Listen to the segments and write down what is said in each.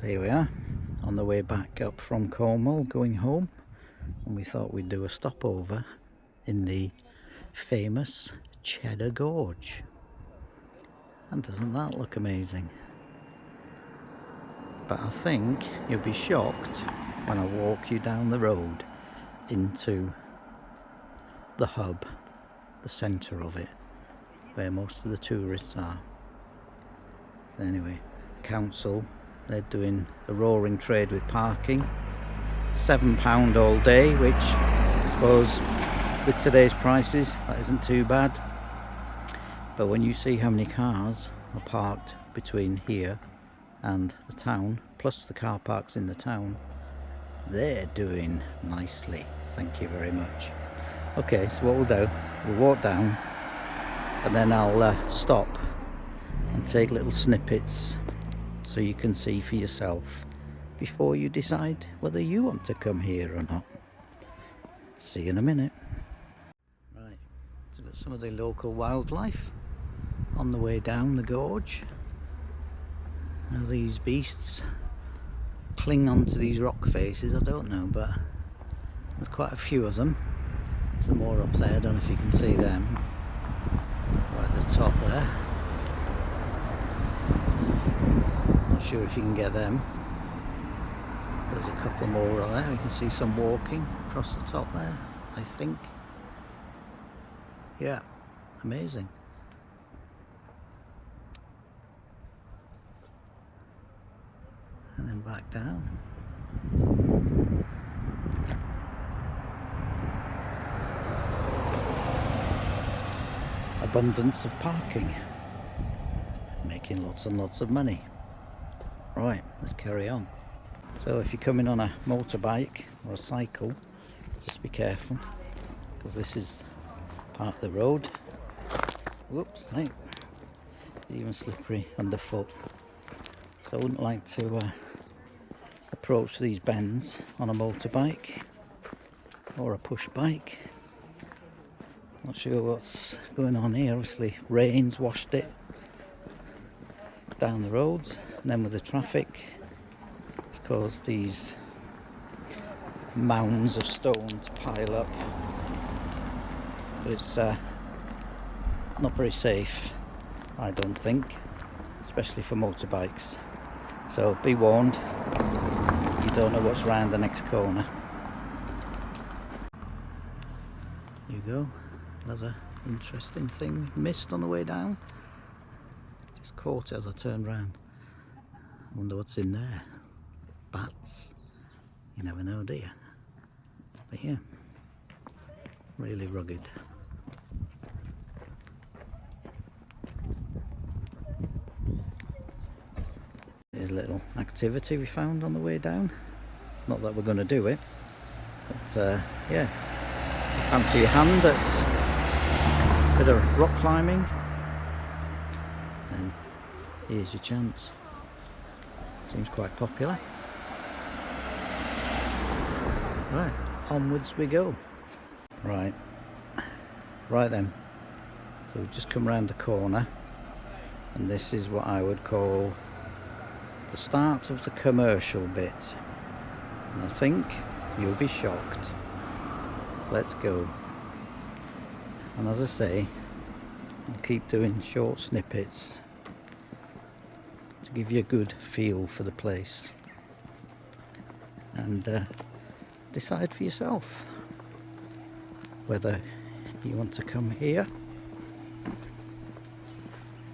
So here we are on the way back up from Cornwall going home, and we thought we'd do a stopover in the famous Cheddar Gorge. And doesn't that look amazing? But I think you'll be shocked when I walk you down the road into the hub, the centre of it, where most of the tourists are. Anyway, the council, they're doing a roaring trade with parking. £7 all day, which I suppose with today's prices that isn't too bad. But when you see how many cars are parked between here and the town, plus the car parks in the town, they're doing nicely, thank you very much. Okay, so what we'll do, we'll walk down and then I'll stop and take little snippets so you can see for yourself before you decide whether you want to come here or not. See you in a minute. Right, so we've got some of the local wildlife on the way down the gorge. Now these beasts cling onto these rock faces, I don't know, but there's quite a few of them. Some more up there, I don't know if you can see them. Right at the top there. Not sure if you can get them. There's a couple more on there. You can see some walking across the top there, I think. Yeah, amazing. And then back down. Abundance of parking, making lots and lots of money. Right, let's carry on. So if you're coming on a motorbike or a cycle, just be careful, because this is part of the road. Whoops, hey, even slippery underfoot. So I wouldn't like to approach these bends on a motorbike or a push bike. Not sure what's going on here. Obviously rain's washed it down the roads, and then with the traffic it's caused these mounds of stone to pile up. But it's not very safe, I don't think, especially for motorbikes. So be warned, you don't know what's around the next corner. Here you go, another interesting thing missed on the way down. Just caught it as I turned round. I wonder what's in there. Bats. You never know, do you? But yeah, really rugged. Here's a little activity we found on the way down. Not that we're going to do it, but yeah, fancy your hand at a bit of rock climbing, and here's your chance. Seems quite popular. Right, onwards we go. Right then, so we've just come round the corner, and this is what I would call the start of the commercial bit, and I think you'll be shocked. Let's go. And as I say, I'll keep doing short snippets to give you a good feel for the place, and decide for yourself whether you want to come here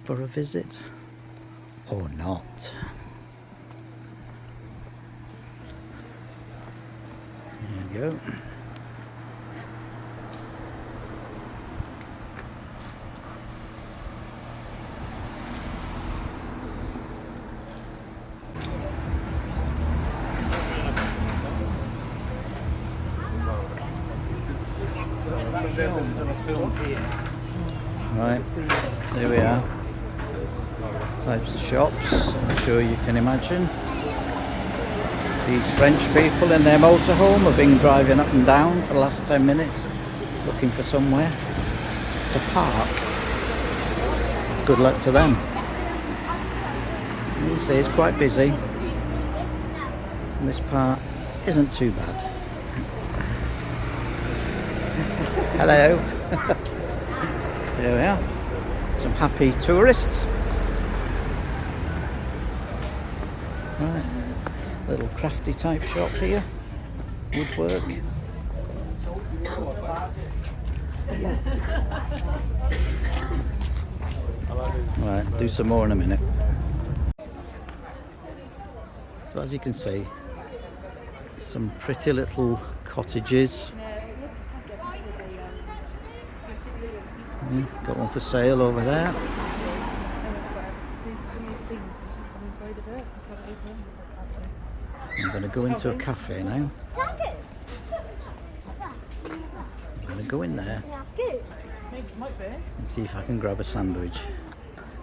for a visit or not. There you go. Right, there we are. Types of shops, I'm sure you can imagine. These French people in their motorhome have been driving up and down for the last 10 minutes looking for somewhere to park. Good luck to them. You see, it's quite busy. And this part isn't too bad. Hello. There we are. Some happy tourists. Right. Little crafty type shop here. Woodwork. Right, do some more in a minute. So as you can see, some pretty little cottages. Got one for sale over there. I'm going to go into a cafe now. I'm going to go in there and see if I can grab a sandwich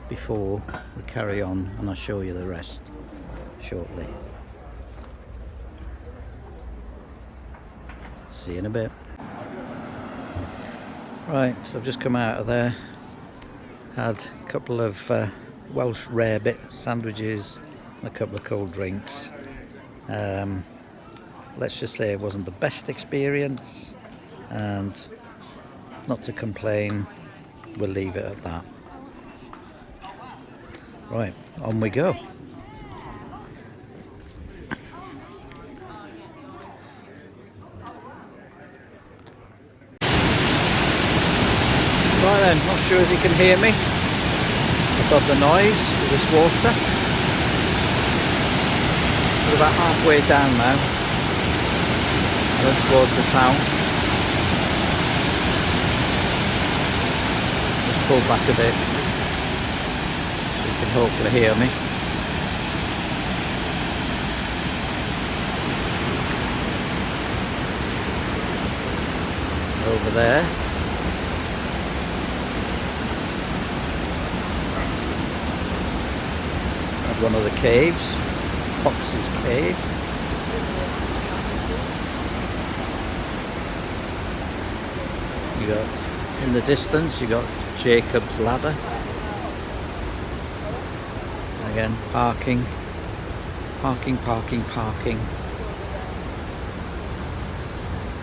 before we carry on, and I'll show you the rest shortly. See you in a bit. Right, so I've just come out of there, had a couple of Welsh rarebit sandwiches and a couple of cold drinks. Let's just say it wasn't the best experience, and not to complain, we'll leave it at that. Right, on we go. Right then, not sure if you can hear me above the noise of this water. We're about halfway down now, towards the town. Just pull back a bit so you can hopefully hear me. Over there. One of the caves, Fox's Cave. You got, in the distance, you got Jacob's Ladder. Again, parking.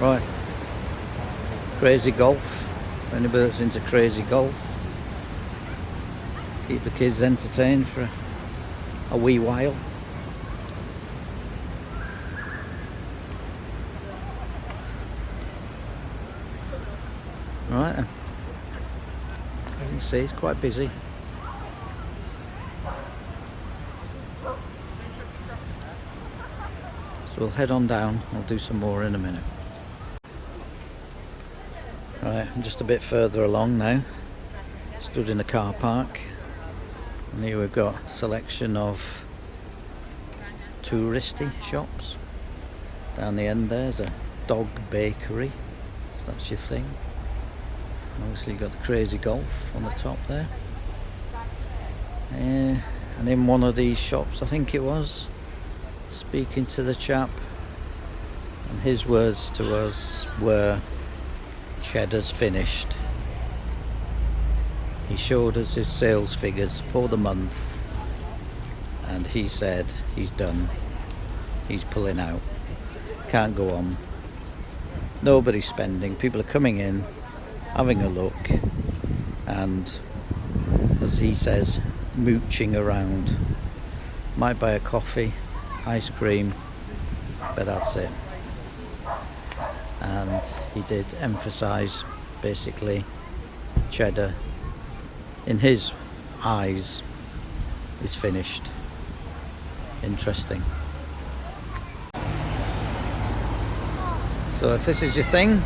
Right, crazy golf. Anybody that's into crazy golf, keep the kids entertained for a wee while. Right then. You can see it's quite busy. So we'll head on down. I'll do some more in a minute. Right, I'm just a bit further along now. Stood in the car park. And here we've got a selection of touristy shops. Down the end there's a dog bakery, if that's your thing. Obviously you've got the crazy golf on the top there. And in one of these shops, I think it was, speaking to the chap, and his words to us were, "Cheddar's finished." He showed us his sales figures for the month, and he said he's done. He's pulling out. Can't go on. Nobody's spending. People are coming in, having a look, and as he says, mooching around. Might buy a coffee, ice cream, but that's it. And he did emphasize basically Cheddar, in his eyes, is finished. Interesting. So if this is your thing,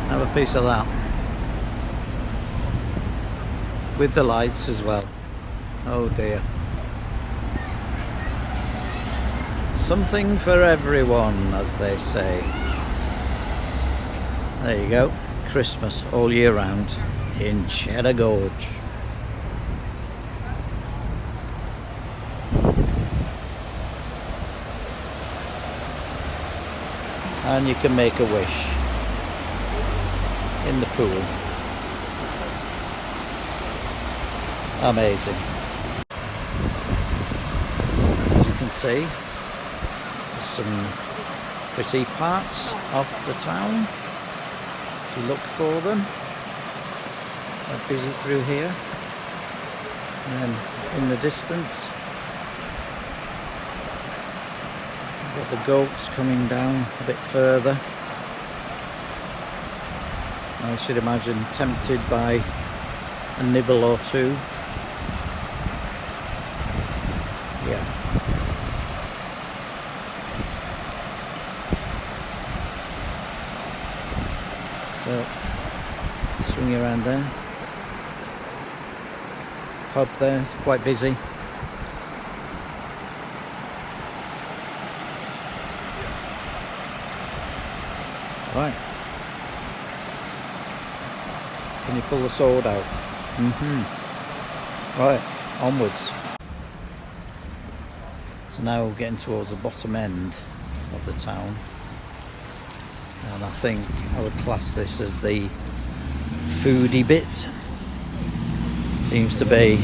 have a piece of that. With the lights as well. Oh dear. Something for everyone, as they say. There you go. Christmas all year round in Cheddar Gorge. And you can make a wish in the pool. Amazing. As you can see, there's some pretty parts of the town. If you look for them, they're busy through here. And then in the distance, we've got the goats coming down a bit further. I should imagine tempted by a nibble or two. Yeah. So, swing around there. Pub there, it's quite busy. Right. Can you pull the sword out? Right, onwards. So now we're getting towards the bottom end of the town. And I think I would class this as the foodie bit. Seems to be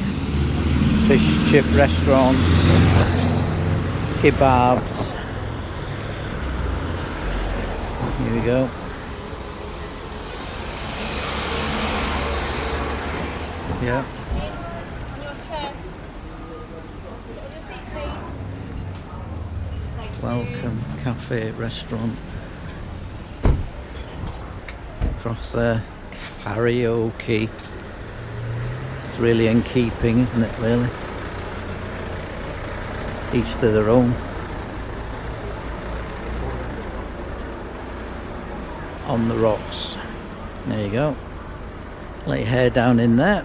fish chip restaurants, kebabs. Here we go. Yeah. Welcome cafe restaurant. Across there, karaoke. It's really in keeping, isn't it, really? Each to their own. On the rocks. There you go. Let your hair down in there.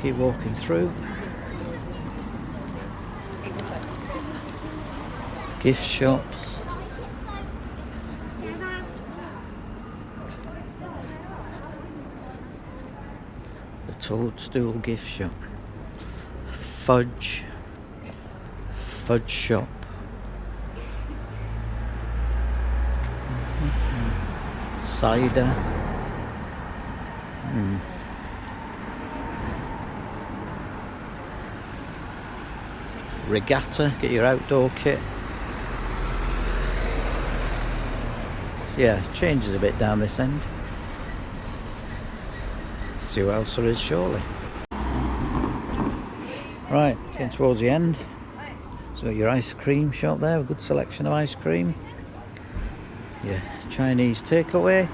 Keep walking through. Gift shops. The Toadstool gift shop. Fudge shop. Cider. Regatta, get your outdoor kit. So yeah, changes a bit down this end. See what else there is shortly. Right, getting towards the end. So your ice cream shop there, a good selection of ice cream. Yeah, Chinese takeaway.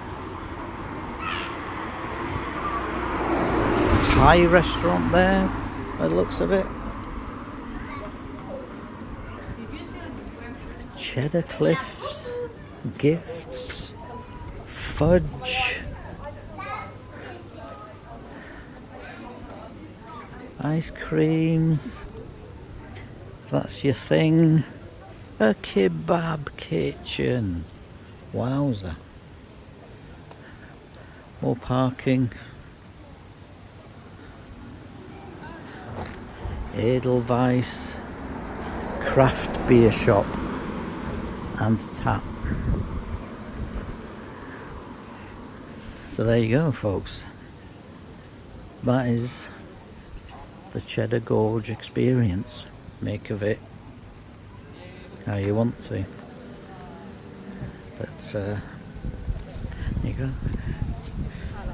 Thai restaurant there, by the looks of it. Cheddar Cliffs, gifts, fudge, ice creams, if that's your thing, a kebab kitchen, wowza, more parking, Edelweiss, craft beer shop and tap. So there you go, folks. That is the Cheddar Gorge experience. Make of it how you want to. But there you go.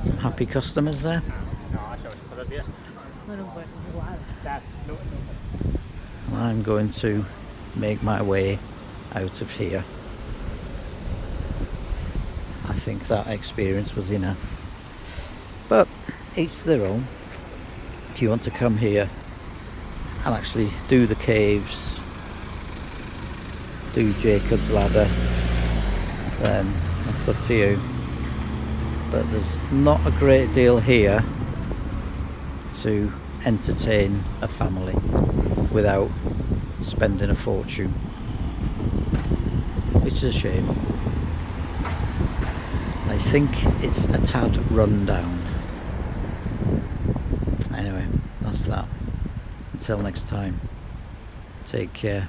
Some happy customers there. And I'm going to make my way out of here. I think that experience was enough. But each to their own. If you want to come here and actually do the caves, do Jacob's Ladder, then that's up to you. But there's not a great deal here to entertain a family without spending a fortune, which is a shame. I think it's a tad run down. Anyway, that's that. Until next time, take care.